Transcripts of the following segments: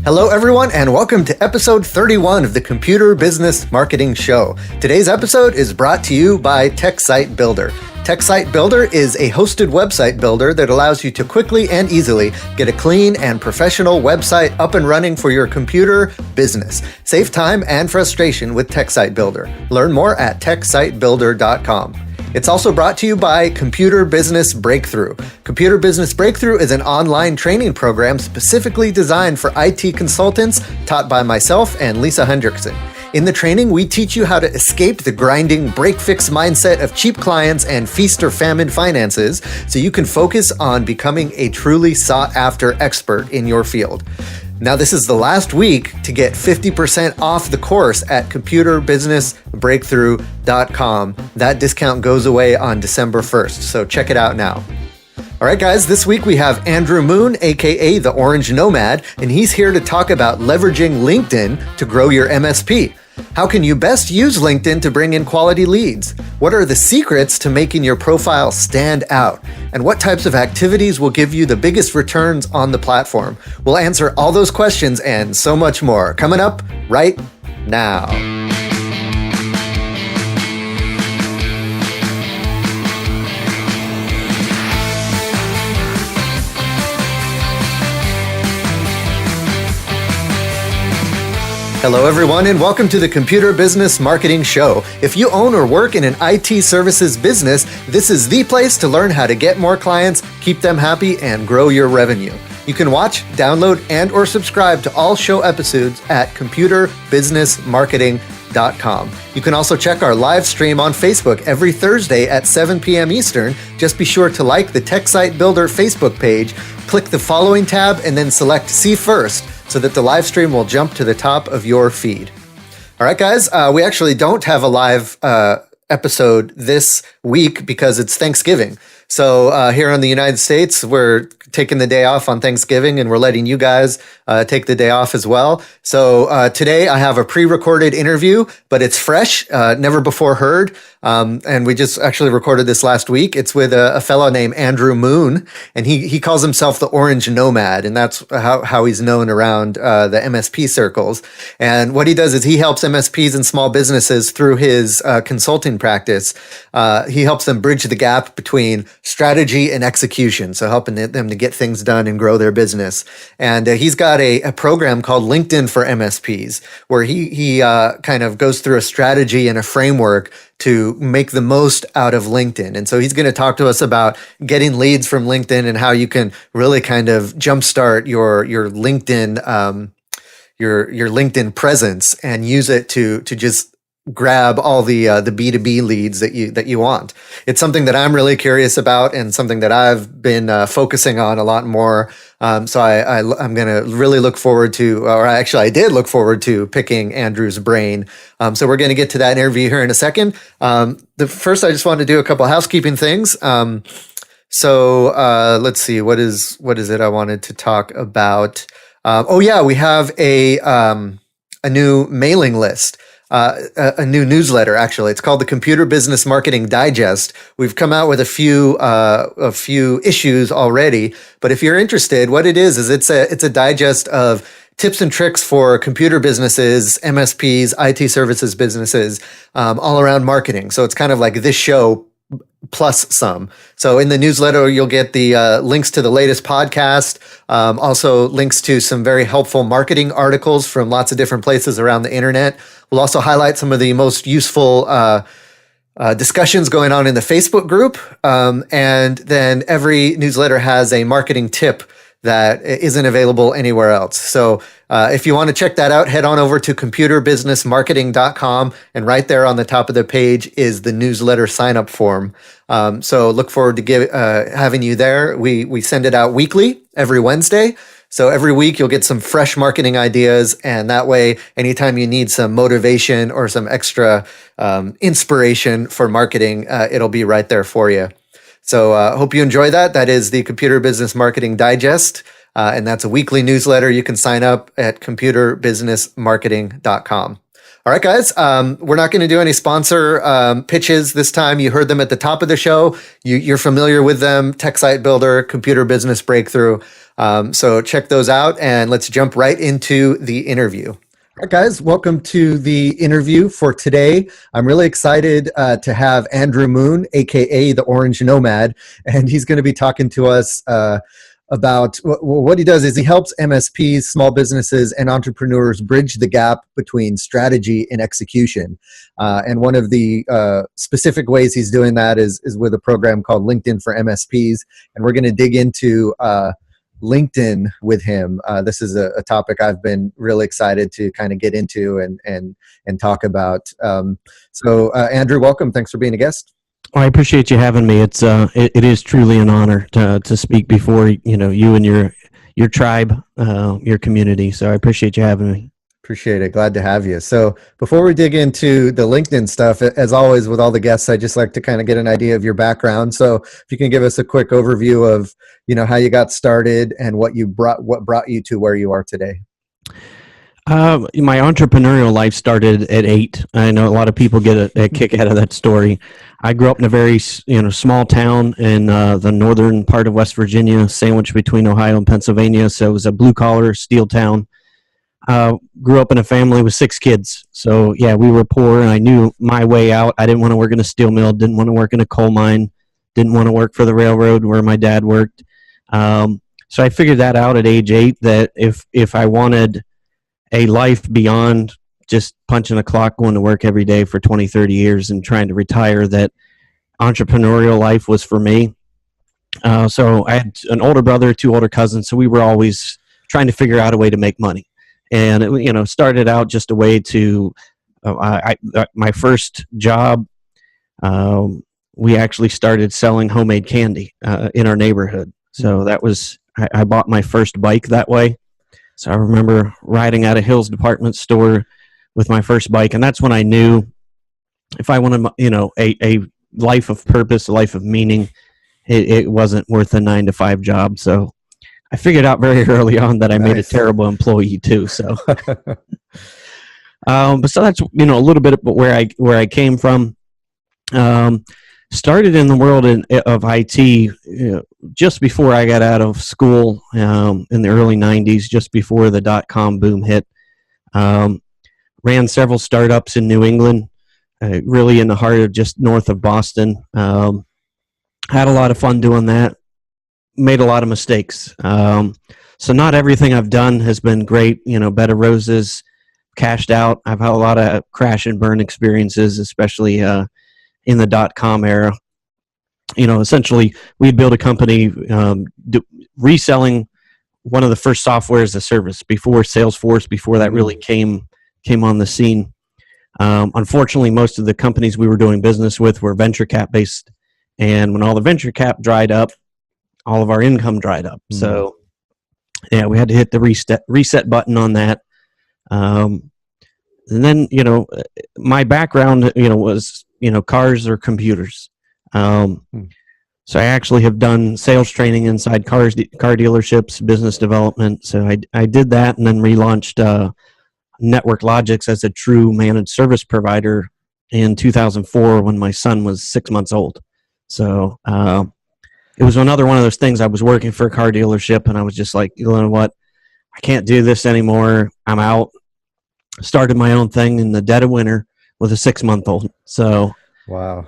Hello, everyone, and welcome to episode 31 of the Computer Business Marketing Show. Today's episode is brought to you by TechSite Builder. TechSite Builder is a hosted website builder that allows you to quickly and easily get a clean and professional website up and running for your computer business. Save time and frustration with TechSite Builder. Learn more at techsitebuilder.com. It's also brought to you by Computer Business Breakthrough. Computer Business Breakthrough is an online training program specifically designed for IT consultants, taught by myself and Lisa Hendrickson. In the training, we teach you how to escape the grinding, break-fix mindset of cheap clients and feast or famine finances so you can focus on becoming a truly sought-after expert in your field. Now, this is the last week to get 50% off the course at computerbusinessbreakthrough.com. That discount goes away on December 1st, so check it out now. All right, guys, this week we have Andrew Moon, aka the Orange Nomad, and he's here to talk about leveraging LinkedIn to grow your MSP. How can you best use LinkedIn to bring in quality leads? What are the secrets to making your profile stand out? And what types of activities will give you the biggest returns on the platform? We'll answer all those questions and so much more coming up right now. Hello, everyone, and welcome to the Computer Business Marketing Show. If you own or work in an IT services business, this is the place to learn how to get more clients, keep them happy, and grow your revenue. You can watch, download, and or subscribe to all show episodes at computerbusinessmarketing.com. You can also check our live stream on Facebook every Thursday at 7 p.m. Eastern. Just be sure to like the TechSite Builder Facebook page, click the following tab, and then select See First, so that the live stream will jump to the top of your feed. All right, guys, we actually don't have a live episode this week because it's Thanksgiving. So here in the United States, we're taking the day off on Thanksgiving, and we're letting you guys take the day off as well. So today I have a pre-recorded interview, but it's fresh, never before heard. And we just actually recorded this last week. It's with a fellow named Andrew Moon, and he calls himself the Orange Nomad, and that's how he's known around the MSP circles. And what he does is he helps MSPs and small businesses through his consulting practice. He helps them bridge the gap between strategy and execution, so helping them to get things done and grow their business. And he's got a program called LinkedIn for MSPs, where he kind of goes through a strategy and a framework to make the most out of LinkedIn. And so he's going to talk to us about getting leads from LinkedIn and how you can really kind of jumpstart your LinkedIn your LinkedIn presence and use it to just grab all the B2B leads that you want. It's something that I'm really curious about and something that I've been focusing on a lot more. So I'm going to really look forward to, or actually I did look forward to picking Andrew's brain. So we're going to get to that interview here in a second. The first, I just want to do a couple housekeeping things. So let's see, what is it I wanted to talk about? We have a new mailing list. A new newsletter, actually. It's called the Computer Business Marketing Digest. We've come out with a few issues already, but if you're interested, what it is it's a digest of tips and tricks for computer businesses, MSPs, IT services businesses, all around marketing. So it's kind of like this show plus some. So in the newsletter, you'll get the links to the latest podcast, also links to some very helpful marketing articles from lots of different places around the internet. We'll also highlight some of the most useful discussions going on in the Facebook group. And then every newsletter has a marketing tip that isn't available anywhere else. So if you want to check that out, head on over to computerbusinessmarketing.com, and right there on the top of the page is the newsletter sign-up form. So look forward to having you there. We send it out weekly, every Wednesday. So every week you'll get some fresh marketing ideas, and that way, anytime you need some motivation or some extra inspiration for marketing, it'll be right there for you. So hope you enjoy that. That is the Computer Business Marketing Digest, and that's a weekly newsletter. You can sign up at computerbusinessmarketing.com. All right, guys, we're not going to do any sponsor pitches this time. You heard them at the top of the show. You're familiar with them, TechSite Builder, Computer Business Breakthrough. So check those out, and let's jump right into the interview. All right, guys, welcome to the interview for today. I'm really excited to have Andrew Moon, aka the Orange Nomad, and he's going to be talking to us about what he does is he helps MSPs, small businesses, and entrepreneurs bridge the gap between strategy and execution. And one of the specific ways he's doing that is with a program called LinkedIn for MSPs, and we're going to dig into LinkedIn with him. This is a topic I've been really excited to kind of get into and talk about. So Andrew, welcome. Thanks for being a guest. Well, I appreciate you having me. It is truly an honor to speak before you and your tribe, your community. So I appreciate you having me. Appreciate it. Glad to have you. So before we dig into the LinkedIn stuff, as always with all the guests, I just like to kind of get an idea of your background. So if you can give us a quick overview of, how you got started and what brought you to where you are today. My entrepreneurial life started at 8. I know a lot of people get a kick out of that story. I grew up in a very small town in the northern part of West Virginia, sandwiched between Ohio and Pennsylvania. So it was a blue-collar steel town. Grew up in a family with 6 kids. So, yeah, we were poor, and I knew my way out. I didn't want to work in a steel mill, didn't want to work in a coal mine, didn't want to work for the railroad where my dad worked. So I figured that out at age 8, that if I wanted a life beyond just punching a clock, going to work every day for 20, 30 years and trying to retire, that entrepreneurial life was for me. So I had an older brother, 2 older cousins, so we were always trying to figure out a way to make money. And it started out just a way to my first job. We actually started selling homemade candy in our neighborhood. So that was I bought my first bike that way. So I remember riding out of Hill's department store with my first bike, and that's when I knew if I wanted a life of purpose, a life of meaning, it wasn't worth a 9-to-5 job. So I figured out very early on that I made a terrible employee too. So, but so that's a little bit about where I came from. Started in the world of IT just before I got out of school in the early 90s, just before the dot-com boom hit. Ran several startups in New England, really in the heart of just north of Boston. Had a lot of fun doing that. Made a lot of mistakes. So not everything I've done has been great. Bed of roses, cashed out. I've had a lot of crash and burn experiences, especially in the dot-com era. Essentially, we'd build a company reselling one of the first software as a service before Salesforce, before that really came on the scene. Unfortunately, most of the companies we were doing business with were venture cap based, and when all the venture cap dried up, all of our income dried up. So, yeah, we had to hit the reset button on that. And then, my background, was, cars or computers. So I actually have done sales training inside car dealerships, business development. So I did that and then relaunched Network Logics as a true managed service provider in 2004 when my son was 6 months old. So it was another one of those things. I was working for a car dealership and I was just like, you know what? I can't do this anymore. I'm out. Started my own thing in the dead of winter with a 6-month-old. So wow.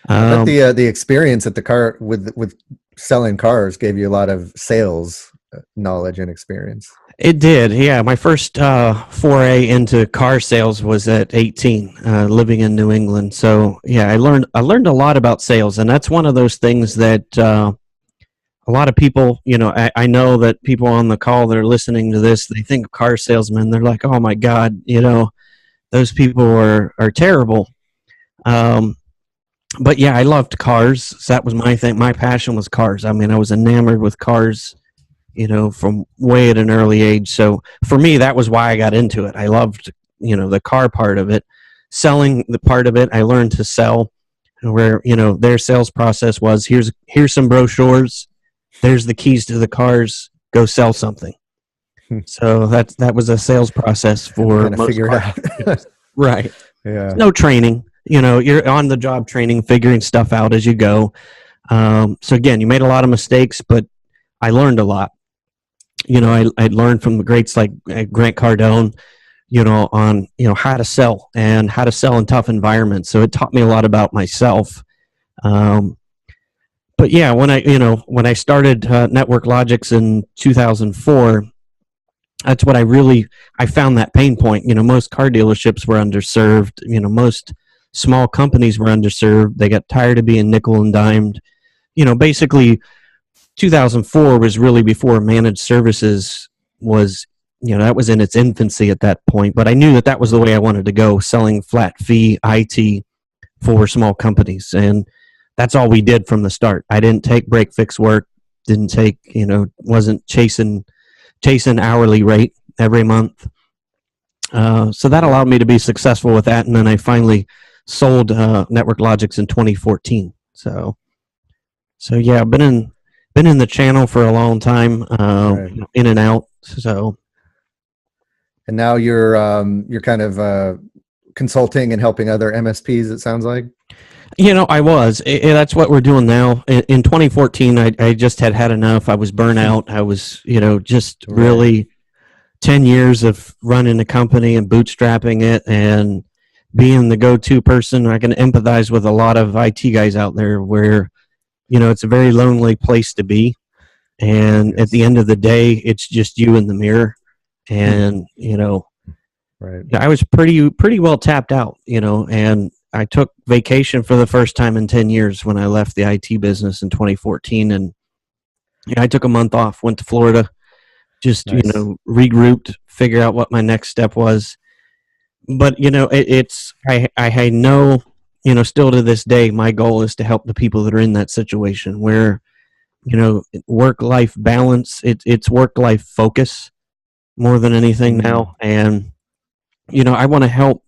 I bet the experience at the car with selling cars gave you a lot of sales knowledge and experience. It did, yeah. My first foray into car sales was at 18, living in New England. So yeah, I learned a lot about sales, and that's one of those things that a lot of people, I know that people on the call that are listening to this, they think of car salesmen, they're like, oh my God, those people are terrible. But yeah, I loved cars. So that was my thing. My passion was cars. I mean, I was enamored with cars, from way at an early age. So for me, that was why I got into it. I loved, the car part of it. Selling the part of it, I learned to sell, where, their sales process was, here's some brochures, there's the keys to the cars, go sell something. So that was a sales process for most cars. Right. Yeah. No training. You're on the job training, figuring stuff out as you go. So again, you made a lot of mistakes, but I learned a lot. I learned from the greats like Grant Cardone, on, how to sell and how to sell in tough environments. So it taught me a lot about myself. Um, but yeah, when I started Network Logics in 2004, that's what I found that pain point. Most car dealerships were underserved. Most small companies were underserved. They got tired of being nickel and dimed. Basically 2004 was really before managed services was, that was in its infancy at that point. But I knew that was the way I wanted to go, selling flat fee IT for small companies. And that's all we did from the start. I didn't take break fix work, didn't take, wasn't chasing hourly rate every month. So that allowed me to be successful with that. And then I finally sold Network Logics in 2014. So yeah, I've been in the channel for a long time, Right. in and out. So, And now you're kind of consulting and helping other MSPs, it sounds like. I was. That's what we're doing now. In 2014, I just had enough. I was burnt out. I was, just Right. really 10 years of running a company and bootstrapping it and being the go-to person. I can empathize with a lot of IT guys out there where, it's a very lonely place to be. And at the end of the day, it's just you in the mirror. And, Right. I was pretty well tapped out, and I took vacation for the first time in 10 years when I left the IT business in 2014. And I took a month off, went to Florida, just, Nice. regrouped, figure out what my next step was. But, I know, still to this day, my goal is to help the people that are in that situation where, work-life balance, it's work-life focus more than anything now. And, I want to help,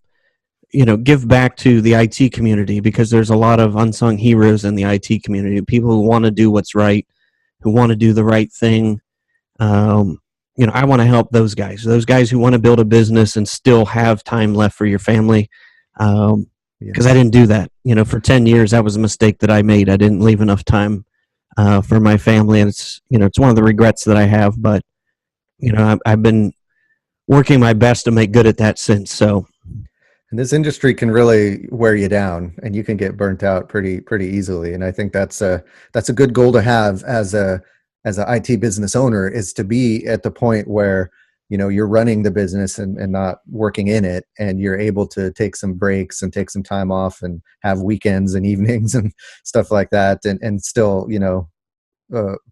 give back to the IT community because there's a lot of unsung heroes in the IT community, people who want to do what's right, who want to do the right thing. I want to help those guys who want to build a business and still have time left for your family. Because I didn't do that, for 10 years. That was a mistake that I made. I didn't leave enough time for my family. And it's one of the regrets that I have, but, I've been working my best to make good at that since. So, and this industry can really wear you down, and you can get burnt out pretty easily. And I think that's a good goal to have as an IT business owner, is to be at the point where you're running the business and not working in it, and you're able to take some breaks and take some time off and have weekends and evenings and stuff like that, and still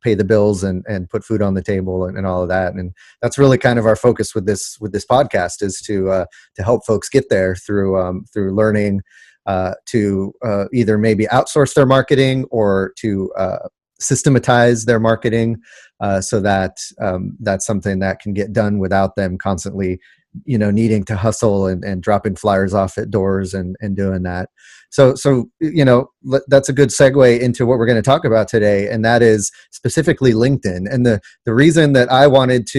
pay the bills and put food on the table and all of that. And that's really kind of our focus with this podcast, is to help folks get there through learning to either maybe outsource their marketing or to systematize their marketing, so that that's something that can get done without them constantly needing to hustle and dropping flyers off at doors and doing that. So that's a good segue into what we're going to talk about today, and that is specifically LinkedIn. And the reason that I wanted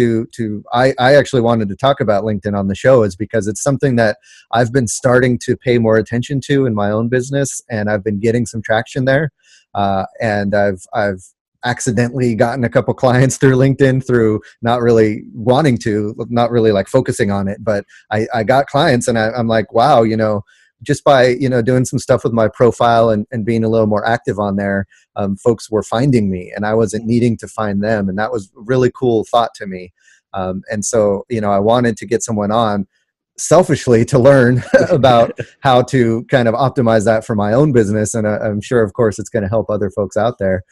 I actually wanted to talk about LinkedIn on the show is because it's something that I've been starting to pay more attention to in my own business, and I've been getting some traction there. And I've accidentally gotten a couple clients through LinkedIn through not really wanting to, not really like focusing on it, but I got clients, and I'm like, wow, just by, doing some stuff with my profile and being a little more active on there, folks were finding me and I wasn't needing to find them. And that was a really cool thought to me. And so, I wanted to get someone on selfishly to learn about how to kind of optimize that for my own business. And I'm sure, of course, it's going to help other folks out there.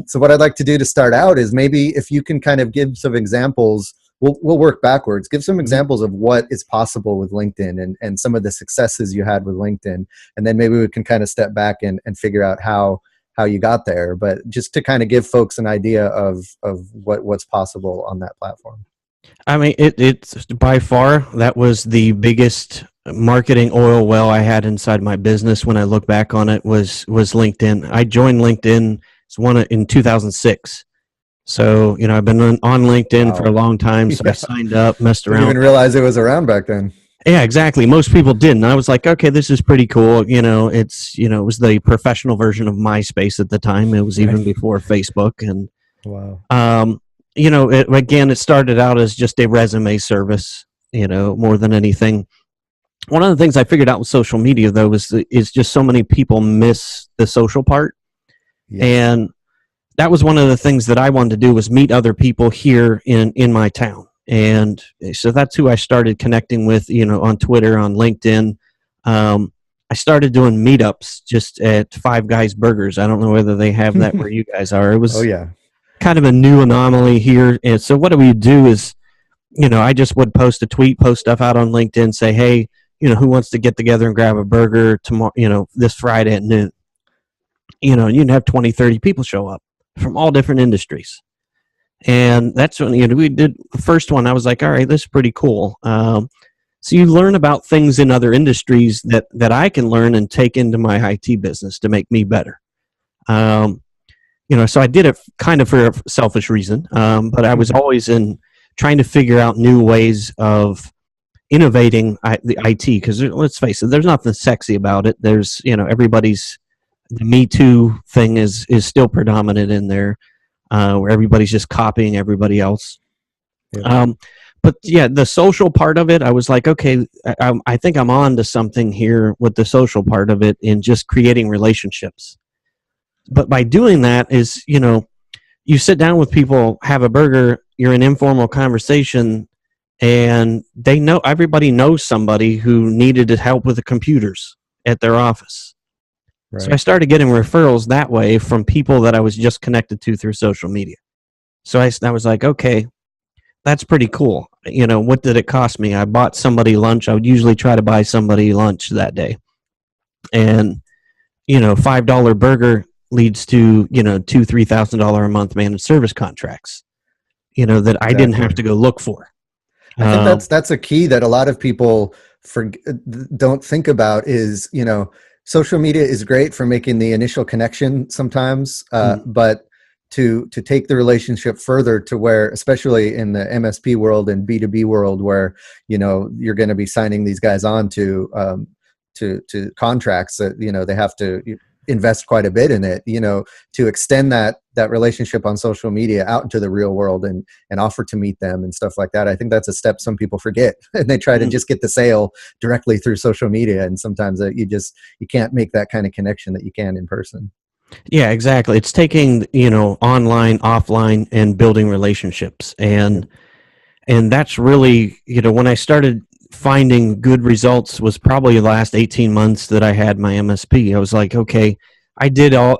So what I'd like to do to start out is maybe if you can kind of give some examples. We'll work backwards. Give some examples of what is possible with LinkedIn and some of the successes you had with LinkedIn. And then maybe we can kind of step back and figure out how you got there. But just to kind of give folks an idea of what's possible on that platform. I mean, it's by far, that was the biggest marketing oil well I had inside my business. When I look back on it, was LinkedIn. I joined LinkedIn in 2006. So, I've been on LinkedIn for a long time. So I signed up, messed around. Didn't even realize it was around back then. Yeah, exactly. Most people didn't. I was like, okay, this is pretty cool. It's, it was the professional version of MySpace at the time. It was even before Facebook. And, wow. Again, it started out as just a resume service, more than anything. One of the things I figured out with social media, though, is just so many people miss the social part. Yes. And that was one of the things that I wanted to do, was meet other people here in my town. And so that's who I started connecting with, on Twitter, on LinkedIn. I started doing meetups just at Five Guys Burgers. I don't know whether they have that where you guys are. It was kind of a new anomaly here. And so what we do is, I just would post a tweet, post stuff out on LinkedIn, say, hey, who wants to get together and grab a burger tomorrow, this Friday at noon. And you'd have 20, 30 people show up from all different industries. And that's when we did the first one. I was like, all right, this is pretty cool. So you learn about things in other industries that I can learn and take into my IT business to make me better. So I did it kind of for a selfish reason, but I was always trying to figure out new ways of innovating the IT, because let's face it, there's nothing sexy about it. There's, the Me Too thing is still predominant in there, where everybody's just copying everybody else. Yeah. But yeah, the social part of it, I was like, okay, I think I'm on to something here with the social part of it in just creating relationships. But by doing that is, you sit down with people, have a burger, you're in informal conversation, and everybody knows somebody who needed help with the computers at their office. Right. So I started getting referrals that way from people that I was just connected to through social media. So I was like, okay, that's pretty cool. What did it cost me? I bought somebody lunch. I would usually try to buy somebody lunch that day. And, $5 burger leads to, $2,000-$3,000 a month managed service contracts, that I didn't have to go look for. I think that's a key that a lot of people don't think about is, social media is great for making the initial connection sometimes, but to take the relationship further to where, especially in the MSP world and B2B world, where, you're going to be signing these guys on to contracts that, they have to invest quite a bit in it, to extend that relationship on social media out into the real world and offer to meet them and stuff like that. I think that's a step some people forget, and they try to just get the sale directly through social media. And sometimes you can't make that kind of connection that you can in person. Yeah, exactly. It's taking, online, offline, and building relationships. And that's really, when I started finding good results was probably the last 18 months that I had my MSP. I was like, okay, I did all,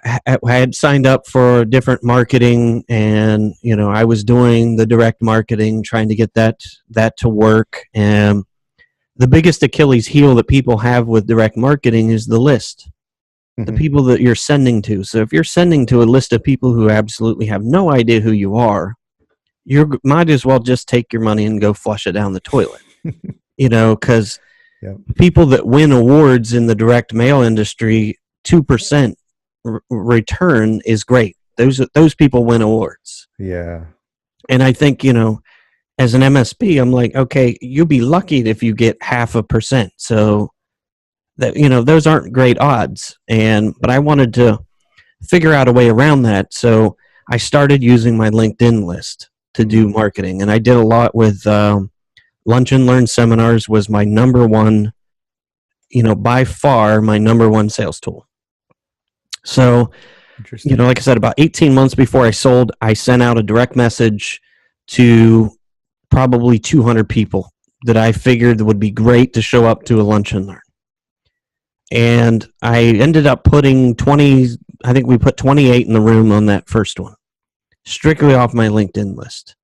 I had signed up for different marketing, and, I was doing the direct marketing, trying to get that to work. And the biggest Achilles heel that people have with direct marketing is the list. The people that you're sending to. So if you're sending to a list of people who absolutely have no idea who you are, you might as well just take your money and go flush it down the toilet. Because people that win awards in the direct mail industry, 2% return is great. Those people win awards. Yeah. And I think, as an MSP, I'm like, okay, you'll be lucky if you get 0.5%. So that, those aren't great odds. But I wanted to figure out a way around that. So I started using my LinkedIn list to do marketing. And I did a lot with Lunch and Learn seminars was my number one, by far my number one sales tool. So, like I said, about 18 months before I sold, I sent out a direct message to probably 200 people that I figured would be great to show up to a Lunch and Learn. And I ended up putting 20, I think we put 28 in the room on that first one, strictly off my LinkedIn list.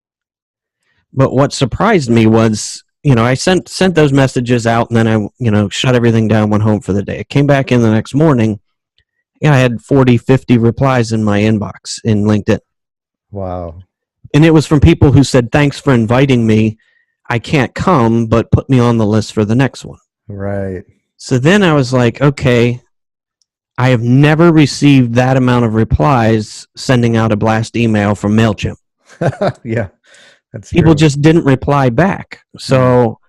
But what surprised me was, I sent those messages out, and then I, shut everything down, went home for the day. I came back in the next morning, I had 40, 50 replies in my inbox in LinkedIn. Wow. And it was from people who said, thanks for inviting me. I can't come, but put me on the list for the next one. Right. So then I was like, okay, I have never received that amount of replies sending out a blast email from MailChimp. Yeah, that's People true. just didn't reply back. So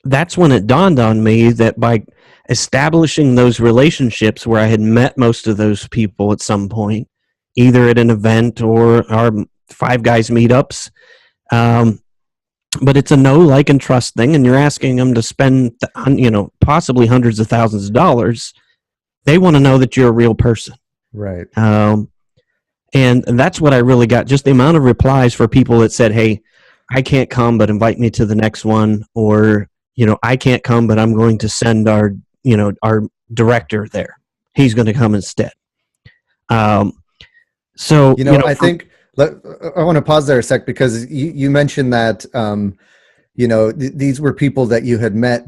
that's when it dawned on me that by establishing those relationships where I had met most of those people at some point, either at an event or our Five Guys meetups. But it's a know, like, and trust thing, and you're asking them to spend, possibly hundreds of thousands of dollars. They want to know that you're a real person. Right. And that's what I really got. Just the amount of replies for people that said, hey, I can't come, but invite me to the next one. Or, I can't come, but I'm going to send our director there. He's going to come instead. I think I want to pause there a sec, because you mentioned that, these were people that you had met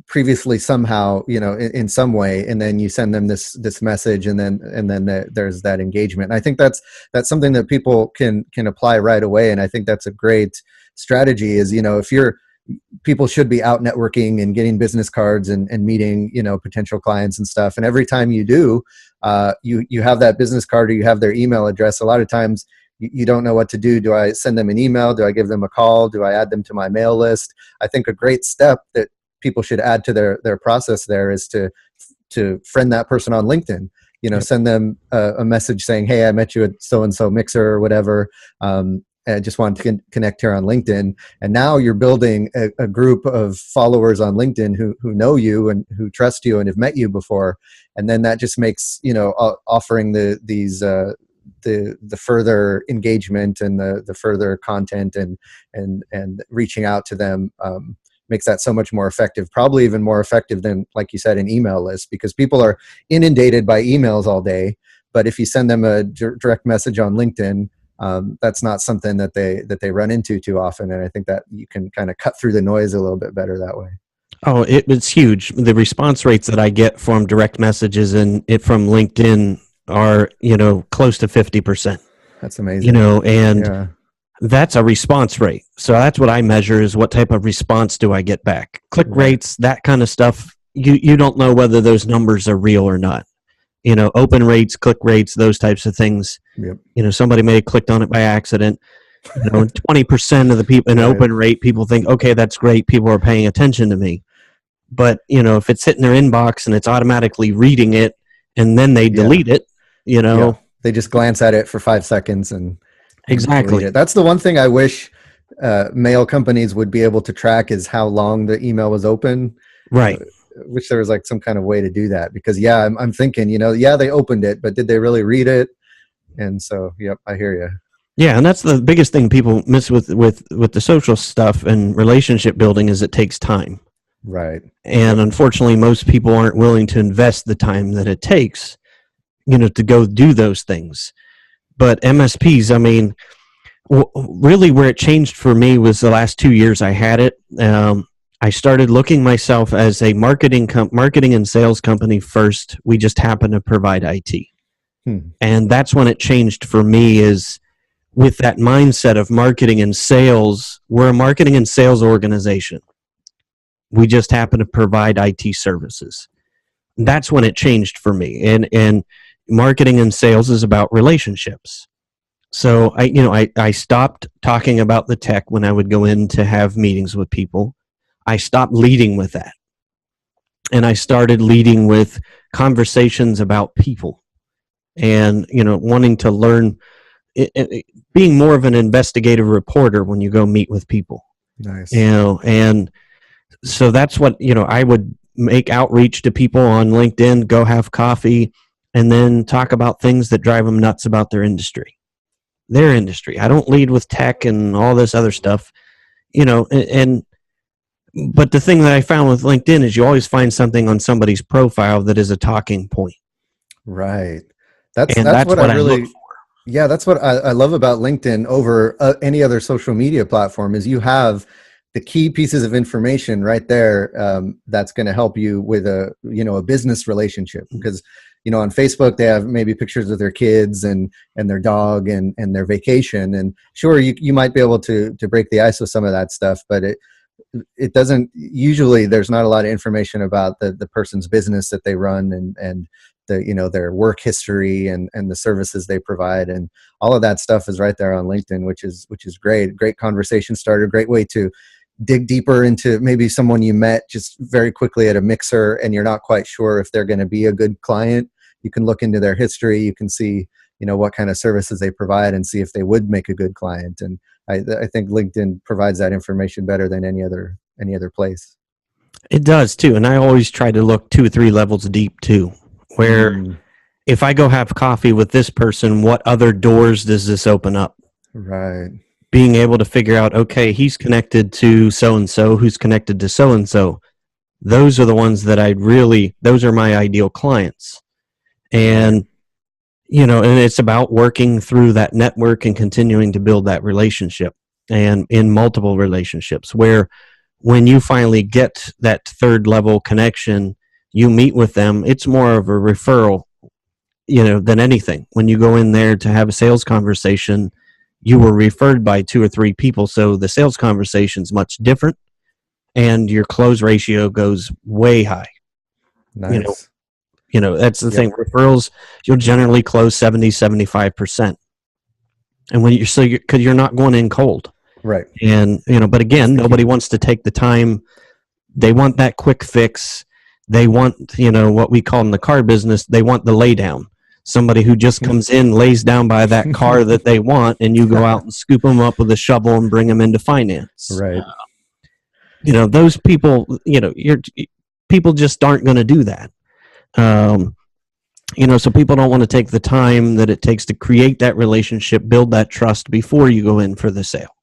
previously somehow, in some way, and then you send them this message, and then there's that engagement. And I think that's something that people can apply right away. And I think that's a great strategy, is, people should be out networking and getting business cards and meeting, potential clients and stuff. And every time you do, you have that business card, or you have their email address. A lot of times you don't know what to do. Do I send them an email? Do I give them a call? Do I add them to my mail list? I think a great step that people should add to their process there is to friend that person on LinkedIn. Yep. Send them a message saying, hey, I met you at so-and-so mixer or whatever. I just wanted to connect here on LinkedIn. And now you're building a group of followers on LinkedIn who know you and who trust you and have met you before. And then that just makes, offering the further engagement and the further content and reaching out to them, makes that so much more effective, probably even more effective than, like you said, an email list, because people are inundated by emails all day. But if you send them a direct message on LinkedIn, that's not something that they run into too often. And I think that you can kind of cut through the noise a little bit better that way. Oh, it's huge. The response rates that I get from direct messages and from LinkedIn are, close to 50%. That's amazing. And that's a response rate. So that's what I measure, is what type of response do I get back. Click rates, that kind of stuff. You don't know whether those numbers are real or not. Open rates, click rates, those types of things. Yep. Somebody may have clicked on it by accident. 20% of the people in open rate, people think, okay, that's great. People are paying attention to me. But, if it's hitting their inbox and it's automatically reading it and then they delete it, they just glance at it for 5 seconds and exactly. That's the one thing I wish mail companies would be able to track, is how long the email was open. Right. Wish there was like some kind of way to do that, because I'm thinking, they opened it, but did they really read it? And so, yep, I hear you. Yeah, and that's the biggest thing people miss with the social stuff and relationship building, is it takes time. Right. And unfortunately, most people aren't willing to invest the time that it takes, to go do those things. But MSPs, I mean, really where it changed for me was the last 2 years I had it. I started looking myself as a marketing and sales company first. We just happen to provide IT. And that's when it changed for me, is with that mindset of marketing and sales. We're a marketing and sales organization. We just happen to provide IT services. That's when it changed for me. And marketing and sales is about relationships. So I stopped talking about the tech when I would go in to have meetings with people. I stopped leading with that. And I started leading with conversations about people and, wanting to learn, being more of an investigative reporter when you go meet with people. Nice. And so that's what, I would make outreach to people on LinkedIn, go have coffee, and then talk about things that drive them nuts about their industry. I don't lead with tech and all this other stuff, but the thing that I found with LinkedIn is you always find something on somebody's profile that is a talking point. Right. That's what I really look for. Yeah, that's what I love about LinkedIn over any other social media platform, is you have the key pieces of information right there, that's going to help you with a business relationship. Because on Facebook they have maybe pictures of their kids and their dog and their vacation, and sure, you might be able to break the ice with some of that stuff, but it doesn't usually. There's not a lot of information about the person's business that they run and their work history and the services they provide, and all of that stuff is right there on LinkedIn, which is great conversation starter, great way to dig deeper into maybe someone you met just very quickly at a mixer and you're not quite sure if they're going to be a good client. You can look into their history. You can see what kind of services they provide and see if they would make a good client. And I think LinkedIn provides that information better than any other place. It does too. And I always try to look 2 or 3 levels deep too, where if I go have coffee with this person, what other doors does this open up? Right. Being able to figure out, okay, he's connected to so-and-so, who's connected to so-and-so. Those are the ones that those are my ideal clients. And, and it's about working through that network and continuing to build that relationship, and in multiple relationships, where when you finally get that third level connection, you meet with them, it's more of a referral, than anything. When you go in there to have a sales conversation, you were referred by 2 or 3 people, so the sales conversation is much different, and your close ratio goes way high. Nice. That's the thing. Referrals, you'll generally close 70-75%, and because you're not going in cold, right? And but again, nobody wants to take the time. They want that quick fix. They want what we call in the car business, they want the lay down. Somebody who just comes in, lays down by that car that they want, and you go out and scoop them up with a shovel and bring them into finance. Right. Those people, people just aren't going to do that. So people don't want to take the time that it takes to create that relationship, build that trust before you go in for the sale.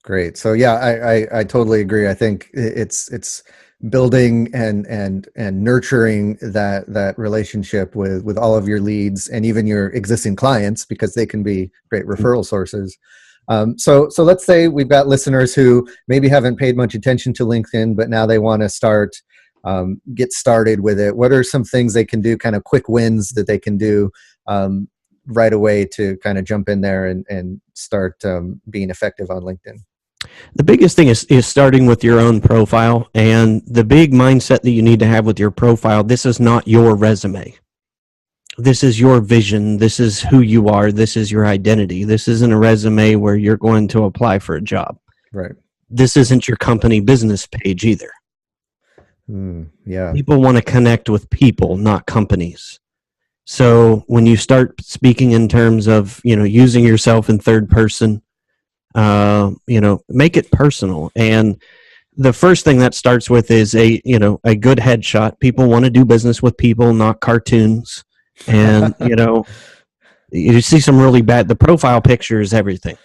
Great. So I totally agree. I think it's building and nurturing that relationship with all of your leads and even your existing clients, because they can be great referral sources. So let's say we've got listeners who maybe haven't paid much attention to LinkedIn, but now they want to get started with it. What are some things they can do, kind of quick wins that they can do right away to kind of jump in there and start being effective on LinkedIn? The biggest thing is starting with your own profile, and the big mindset that you need to have with your profile: this is not your resume. This is your vision. This is who you are. This is your identity. This isn't a resume where you're going to apply for a job. Right. This isn't your company business page either. Yeah. People want to connect with people, not companies. So when you start speaking in terms of, using yourself in third person, make it personal. And the first thing that starts with is a good headshot. People want to do business with people, not cartoons. And, you see some really bad, the profile picture is everything.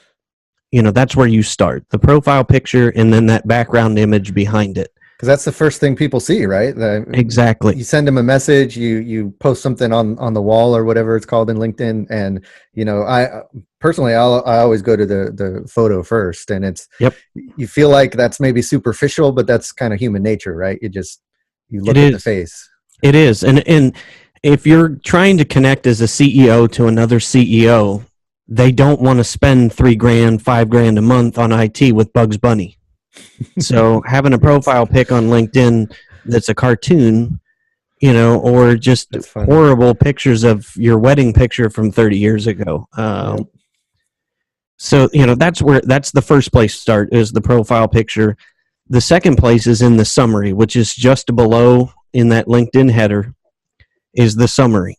That's where you start. The profile picture and then that background image behind it. Because that's the first thing people see, right? Exactly. You send them a message, you post something on the wall or whatever it's called in LinkedIn, and I personally, I always go to the photo first, and you feel like that's maybe superficial, but that's kind of human nature, right? You look at the face. It is, and if you're trying to connect as a CEO to another CEO, they don't want to spend $3,000, $5,000 a month on IT with Bugs Bunny. So having a profile pic on LinkedIn that's a cartoon, or just horrible pictures of your wedding picture from 30 years ago. So, that's the first place to start, is the profile picture. The second place is in the summary, which is just below in that LinkedIn header is the summary.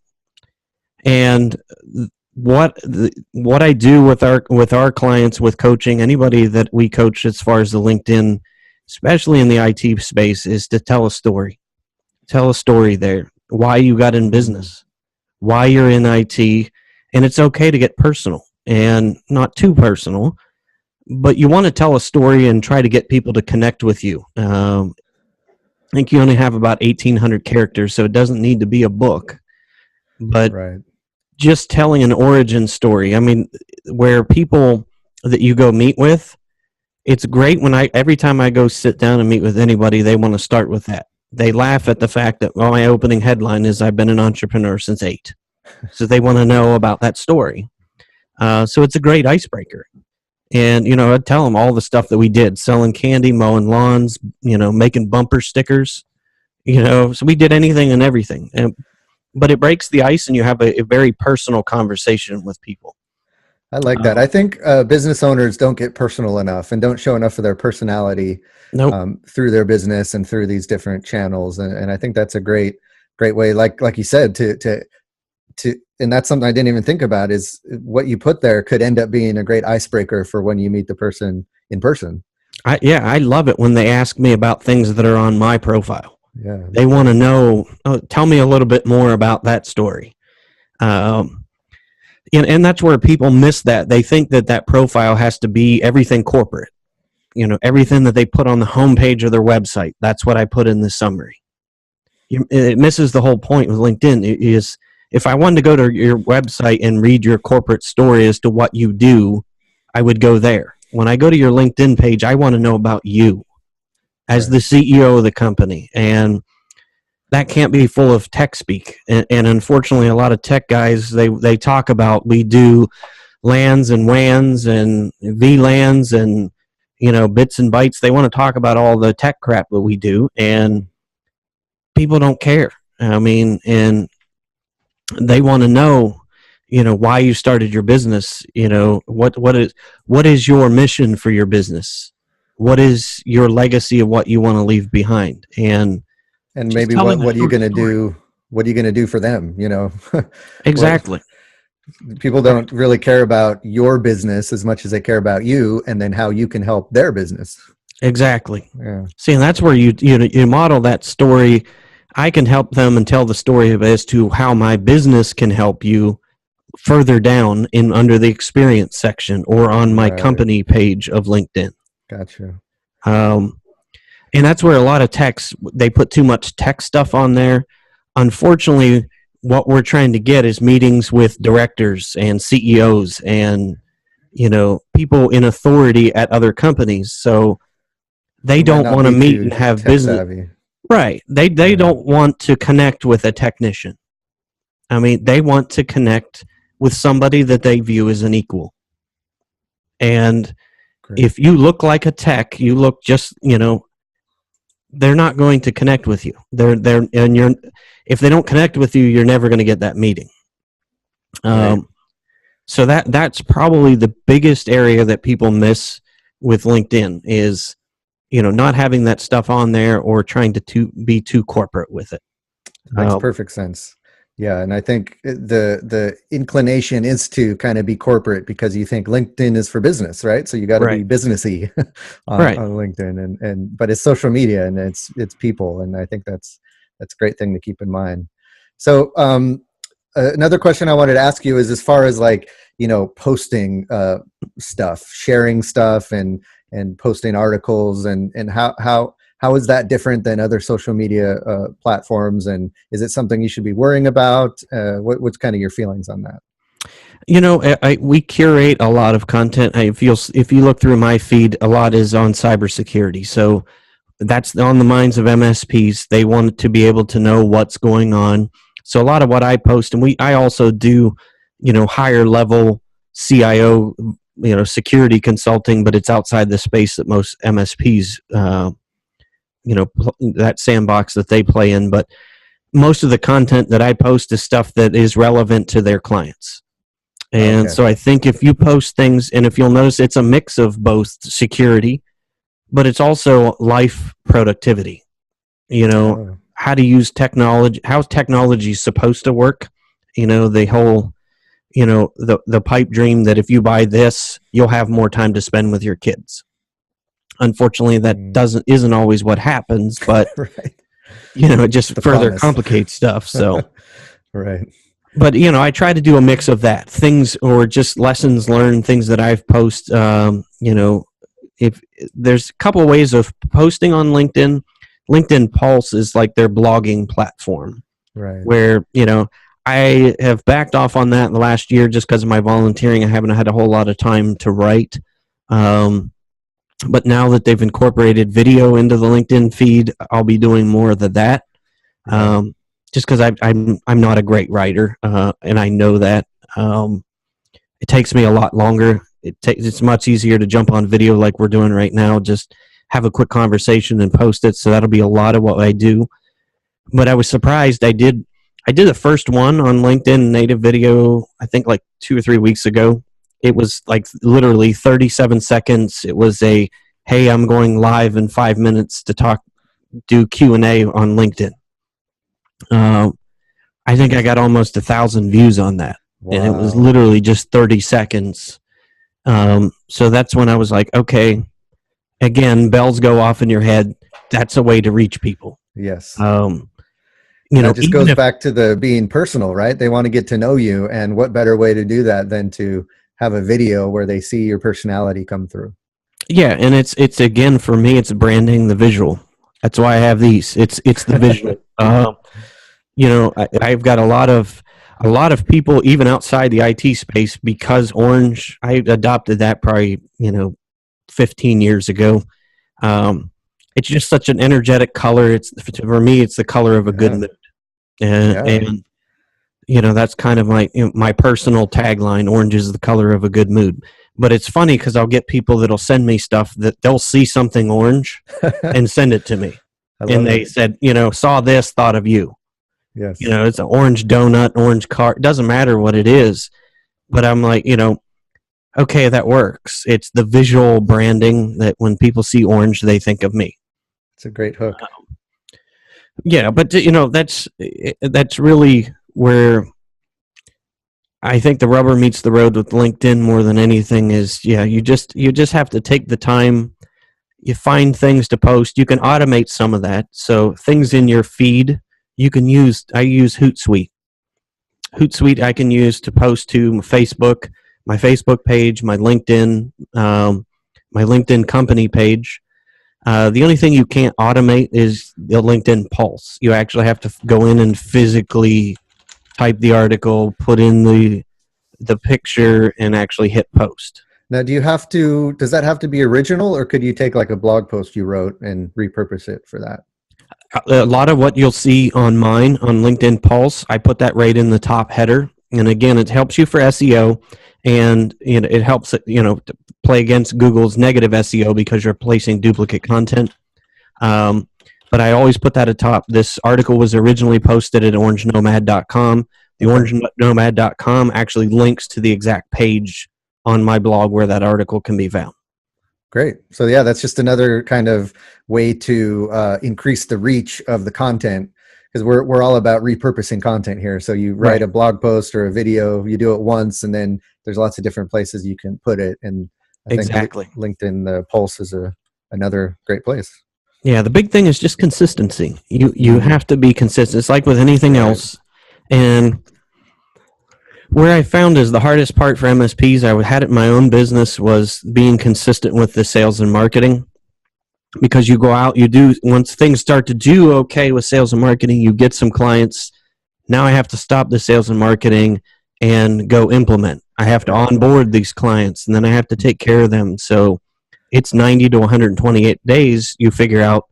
And what I do with our clients, with coaching, anybody that we coach as far as the LinkedIn, especially in the IT space, is to tell a story. Tell a story there. Why you got in business, why you're in IT, and it's okay to get personal and not too personal, but you want to tell a story and try to get people to connect with you. I think you only have about 1,800 characters, so it doesn't need to be a book, but just telling an origin story. I mean, where people that you go meet with, it's great when every time I go sit down and meet with anybody, they want to start with that. They laugh at the fact that, my opening headline is I've been an entrepreneur since 8. So they want to know about that story. So it's a great icebreaker. And, I'd tell them all the stuff that we did, selling candy, mowing lawns, making bumper stickers, so we did anything and everything. But it breaks the ice, and you have a very personal conversation with people. I like that. I think business owners don't get personal enough and don't show enough of their personality through their business and through these different channels. And I think that's a great way, like you said, to and that's something I didn't even think about, is what you put there could end up being a great icebreaker for when you meet the person in person. I love it when they ask me about things that are on my profile. Yeah. They want to know, oh, tell me a little bit more about that story. And that's where people miss that. They think that that profile has to be everything corporate. Everything that they put on the homepage of their website, that's what I put in the summary. It misses the whole point with LinkedIn. Is if I wanted to go to your website and read your corporate story as to what you do, I would go there. When I go to your LinkedIn page, I want to know about you as the CEO of the company. And that can't be full of tech speak. And unfortunately, a lot of tech guys, they talk about, we do LANs and WANs and VLANs and, bits and bytes. They want to talk about all the tech crap that we do. And people don't care. I mean, and they want to know, why you started your business. What is your mission for your business? What is your legacy of what you want to leave behind? And maybe what are you going to do? What are you going to do for them? Exactly. People don't really care about your business as much as they care about you, and then how you can help their business. Exactly. Yeah. See, and that's where you model that story. I can help them and tell the story as to how my business can help you further down under the experience section or on my company page of LinkedIn. Gotcha. And that's where a lot of techs, they put too much tech stuff on there. Unfortunately, what we're trying to get is meetings with directors and CEOs and, people in authority at other companies. So they don't want to meet and have business. Savvy. Right. They don't want to connect with a technician. I mean, they want to connect with somebody that they view as an equal. And if you look like a tech, you look just, they're not going to connect with you. If they don't connect with you, you're never going to get that meeting. So that's probably the biggest area that people miss with LinkedIn is, not having that stuff on there or trying to be too corporate with it. Makes perfect sense. Yeah, and I think the inclination is to kind of be corporate because you think LinkedIn is for business, right? So you got to be businessy on LinkedIn, but it's social media and it's people, and I think that's a great thing to keep in mind. So another question I wanted to ask you is, as far as posting stuff, sharing stuff, and posting articles, and how is that different than other social media platforms? And is it something you should be worrying about? What's kind of your feelings on that? We curate a lot of content. If you look through my feed, a lot is on cybersecurity. So that's on the minds of MSPs. They want to be able to know what's going on. So a lot of what I post, and I also do, higher level CIO, security consulting, but it's outside the space that most MSPs that sandbox that they play in. But most of the content that I post is stuff that is relevant to their clients. And so I think if you post things, and if you'll notice, it's a mix of both security, but it's also life productivity. How to use technology, how technology is supposed to work. The whole, the pipe dream that if you buy this, you'll have more time to spend with your kids. Unfortunately, that isn't always what happens, but it just further complicates stuff. So, But I try to do a mix of that, things or just lessons learned, things that I've posted. If there's a couple of ways of posting on LinkedIn. LinkedIn Pulse is like their blogging platform, where I have backed off on that in the last year just because of my volunteering. I haven't had a whole lot of time to write. But now that they've incorporated video into the LinkedIn feed, I'll be doing more of that. Just because I'm not a great writer, and I know that. It takes me a lot longer. It's much easier to jump on video like we're doing right now. Just have a quick conversation and post it. So that'll be a lot of what I do. But I was surprised. I did the first one on LinkedIn native video, I think like 2 or 3 weeks ago. It was like literally 37 seconds. It was hey, I'm going live in 5 minutes to do Q&A on LinkedIn. I think I got almost 1,000 views on that. Wow. And it was literally just 30 seconds. So that's when I was like, okay, again, bells go off in your head. That's a way to reach people. Yes. That just goes back to the being personal, right? They want to get to know you. And what better way to do that than to have a video where they see your personality come through? Yeah. And it's again, for me, it's branding, the visual. That's why I have these. It's the visual. I've got a lot of people even outside the IT space, because orange, I adopted that probably 15 years ago. It's just such an energetic color. For me, it's the color of a good mood, and that's kind of my personal tagline. Orange is the color of a good mood. But it's funny because I'll get people that'll send me stuff that they'll see something orange and send it to me, and they said, saw this, thought of you. Yes. It's an orange donut, orange car. It doesn't matter what it is, but I'm like, okay, that works. It's the visual branding that when people see orange, they think of me. It's a great hook. Yeah, but that's really where I think the rubber meets the road with LinkedIn more than anything. Is you just have to take the time. You find things to post. You can automate some of that. So things in your feed you can use. I use Hootsuite. Hootsuite I can use to post to my Facebook page, my LinkedIn company page. The only thing you can't automate is the LinkedIn Pulse. You actually have to go in and physically type the article, put in the picture, and actually hit post. Now, does that have to be original, or could you take like a blog post you wrote and repurpose it for that? A lot of what you'll see on mine, on LinkedIn Pulse, I put that right in the top header. And again, it helps you for SEO, and it helps to play against Google's negative SEO because you're placing duplicate content. But I always put that at top. This article was originally posted at orangenomad.com. The orangenomad.com actually links to the exact page on my blog where that article can be found. Great. So yeah, that's just another kind of way to increase the reach of the content, because we're all about repurposing content here. So you write a blog post or a video, you do it once, and then there's lots of different places you can put it. And I think LinkedIn Pulse is another great place. Yeah, the big thing is just consistency. You have to be consistent. It's like with anything else. And where I found is the hardest part for MSPs, I had it in my own business, was being consistent with the sales and marketing. Because you go out, once things start to do okay with sales and marketing, you get some clients. Now I have to stop the sales and marketing and go implement. I have to onboard these clients, and then I have to take care of them. So it's 90 to 128 days. You figure out,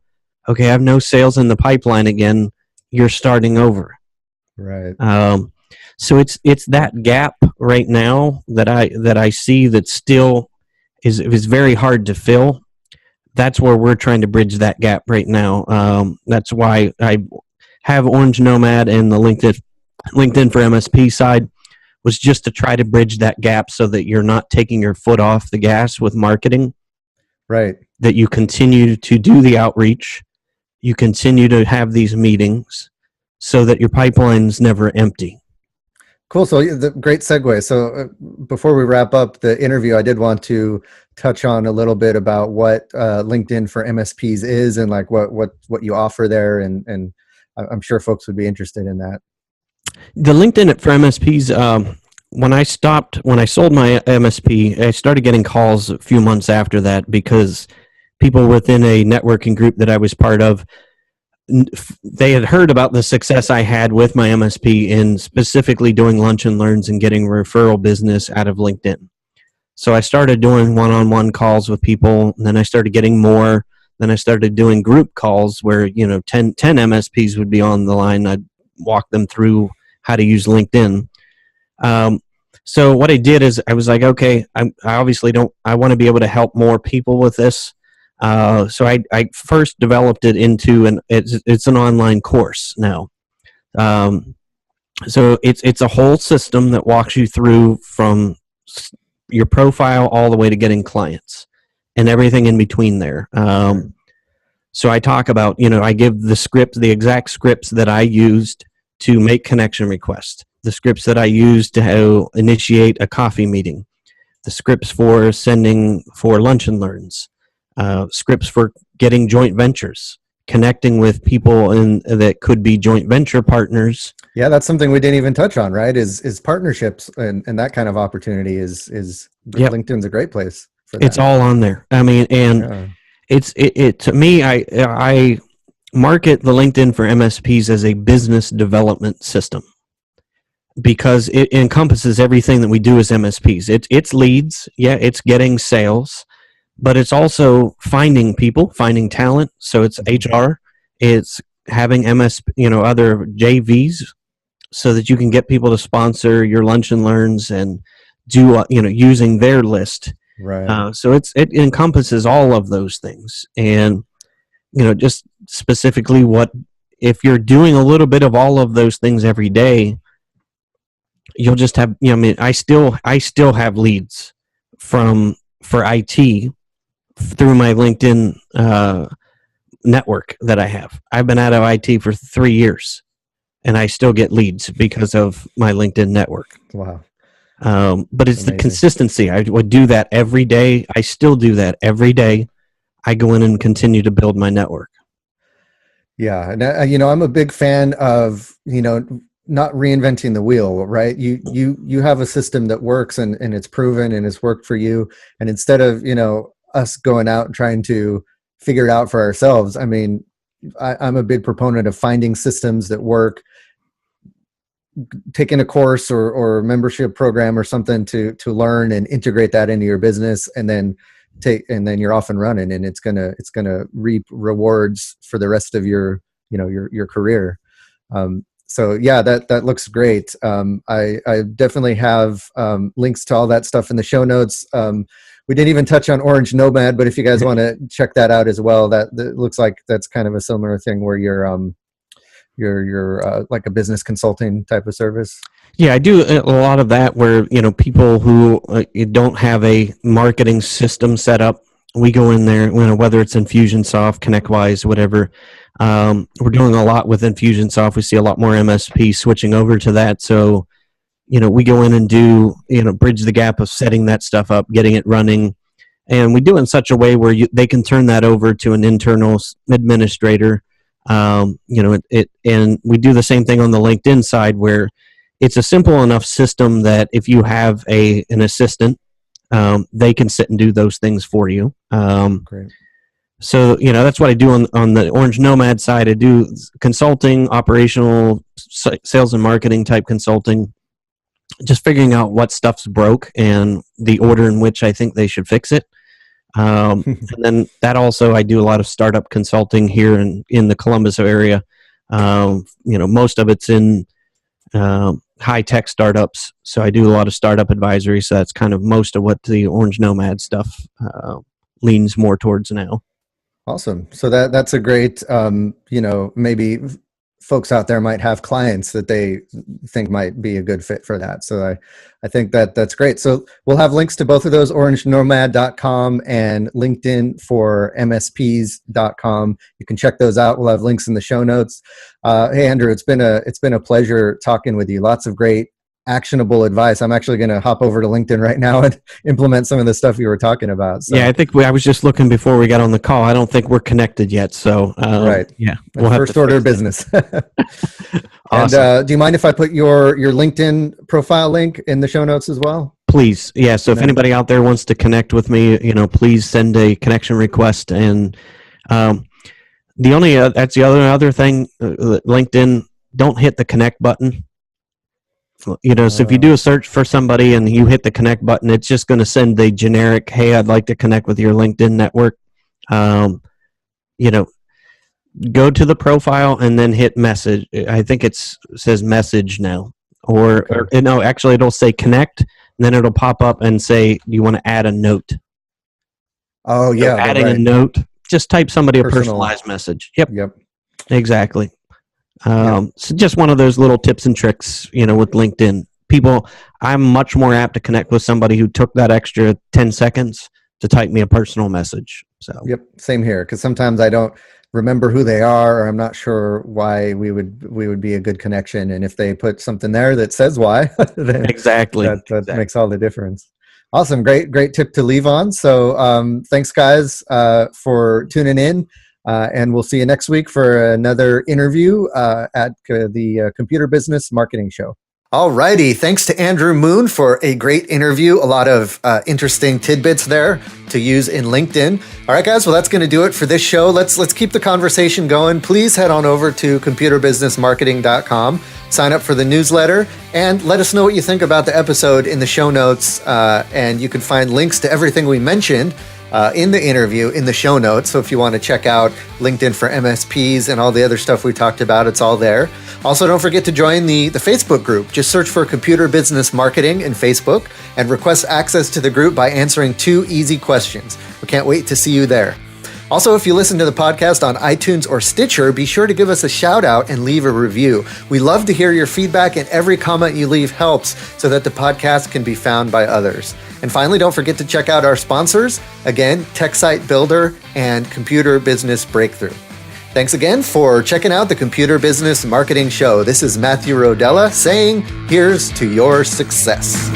okay, I have no sales in the pipeline again. You're starting over. Right. So it's that gap right now that I see that still is very hard to fill. That's where we're trying to bridge that gap right now. That's why I have Orange Nomad, and the LinkedIn for MSP side was just to try to bridge that gap so that you're not taking your foot off the gas with marketing. Right. That you continue to do the outreach, you continue to have these meetings so that your pipeline's never empty. Cool. So great segue. So before we wrap up the interview, I did want to touch on a little bit about what LinkedIn for MSPs is, and like what you offer there. And I'm sure folks would be interested in that. The LinkedIn for MSPs, when I sold my MSP, I started getting calls a few months after that because people within a networking group that I was part of, they had heard about the success I had with my MSP in specifically doing lunch and learns and getting referral business out of LinkedIn. So I started doing one-on-one calls with people, and then I started getting more. Then I started doing group calls where 10 MSPs would be on the line. I'd walk them through how to use LinkedIn. So what I did is I was like, okay, I obviously I want to be able to help more people with this. So I first developed it into it's an online course now. So it's a whole system that walks you through from your profile all the way to getting clients and everything in between there. So I talk about, I give the exact scripts that I used to make connection requests, the scripts that I use to initiate a coffee meeting, the scripts for sending for lunch and learns, scripts for getting joint ventures, connecting with people that could be joint venture partners. Yeah, that's something we didn't even touch on, right? Is partnerships and that kind of opportunity is Yep. LinkedIn's a great place for that. It's all on there. I mean, and it to me, I market the LinkedIn for MSPs as a business development system because it encompasses everything that we do as MSPs. It's leads, yeah, it's getting sales, but it's also finding people, finding talent. So it's HR, it's having other JVs, so that you can get people to sponsor your lunch and learns and do using their list. Right. So it encompasses all of those things, and just specifically if you're doing a little bit of all of those things every day, you'll just have, I still have leads for IT through my LinkedIn network that I have. I've been out of IT for 3 years, and I still get leads because of my LinkedIn network. Wow. But it's the consistency. I would do that every day. I still do that every day. I go in and continue to build my network. Yeah. And, I'm a big fan of, not reinventing the wheel, right? You have a system that works and it's proven and it's worked for you. And instead of, us going out and trying to figure it out for ourselves, I mean, I'm a big proponent of finding systems that work, taking a course or a membership program or something to learn and integrate that into your business, and then you're off and running, and it's gonna reap rewards for the rest of your career. So yeah, that looks great. I definitely have links to all that stuff in the show notes. We didn't even touch on Orange Nomad, but if you guys want to check that out as well, that looks like that's kind of a similar thing where you're like a business consulting type of service. Yeah, I do a lot of that where, people who don't have a marketing system set up, we go in there, whether it's Infusionsoft, ConnectWise, whatever. We're doing a lot with Infusionsoft. We see a lot more MSP switching over to that. So, we go in and do, bridge the gap of setting that stuff up, getting it running. And we do it in such a way where they can turn that over to an internal administrator. And we do the same thing on the LinkedIn side, where it's a simple enough system that if you have an assistant, they can sit and do those things for you. Great. So, that's what I do on the Orange Nomad side. I do consulting, operational, sales and marketing type consulting, just figuring out what stuff's broke and the order in which I think they should fix it. And then that also, I do a lot of startup consulting here in the Columbus area. Most of it's in high tech startups. So I do a lot of startup advisory. So that's kind of most of what the Orange Nomad stuff leans more towards now. Awesome. So that's a great, maybe folks out there might have clients that they think might be a good fit for that. So I think that's great. So we'll have links to both of those, orangenomad.com and LinkedIn for MSPs.com. You can check those out. We'll have links in the show notes. Hey, Andrew, it's been a pleasure talking with you. Lots of great actionable advice. I'm actually going to hop over to LinkedIn right now and implement some of the stuff you were talking about. So. Yeah, I think I was just looking before we got on the call. I don't think we're connected yet. So right. Yeah. We'll first order of business. Awesome. And do you mind if I put your LinkedIn profile link in the show notes as well? Please. Yeah. So if anybody out there wants to connect with me, please send a connection request. And that's the other thing, LinkedIn, don't hit the connect button. So if you do a search for somebody and you hit the connect button, it's just going to send the generic, hey, I'd like to connect with your LinkedIn network. Go to the profile and then hit message. I think it says message now. Or no, actually it'll say connect, and then it'll pop up and say, do you want to add a note? Oh, yeah. So adding a note, just type somebody a personalized message. Yep. Exactly. So just one of those little tips and tricks, with LinkedIn. I'm much more apt to connect with somebody who took that extra 10 seconds to type me a personal message. So, yep, same here. Because sometimes I don't remember who they are, or I'm not sure why we would be a good connection. And if they put something there that says why, then exactly. that makes all the difference. Awesome, great tip to leave on. So thanks, guys, for tuning in. And we'll see you next week for another interview at the Computer Business Marketing Show. Alrighty, thanks to Andrew Moon for a great interview. A lot of interesting tidbits there to use in LinkedIn. All right, guys, well, that's going to do it for this show. Let's keep the conversation going. Please head on over to computerbusinessmarketing.com, sign up for the newsletter, and let us know what you think about the episode in the show notes. And you can find links to everything we mentioned in the interview in the show notes. So if you want to check out LinkedIn for MSPs and all the other stuff we talked about, it's all there. Also, don't forget to join the Facebook group. Just search for Computer Business Marketing in Facebook and request access to the group by answering 2 easy questions. We can't wait to see you there. Also, if you listen to the podcast on iTunes or Stitcher, be sure to give us a shout out and leave a review. We love to hear your feedback, and every comment you leave helps so that the podcast can be found by others. And finally, don't forget to check out our sponsors. Again, Tech Site Builder and Computer Business Breakthrough. Thanks again for checking out the Computer Business Marketing Show. This is Matthew Rodella saying, here's to your success.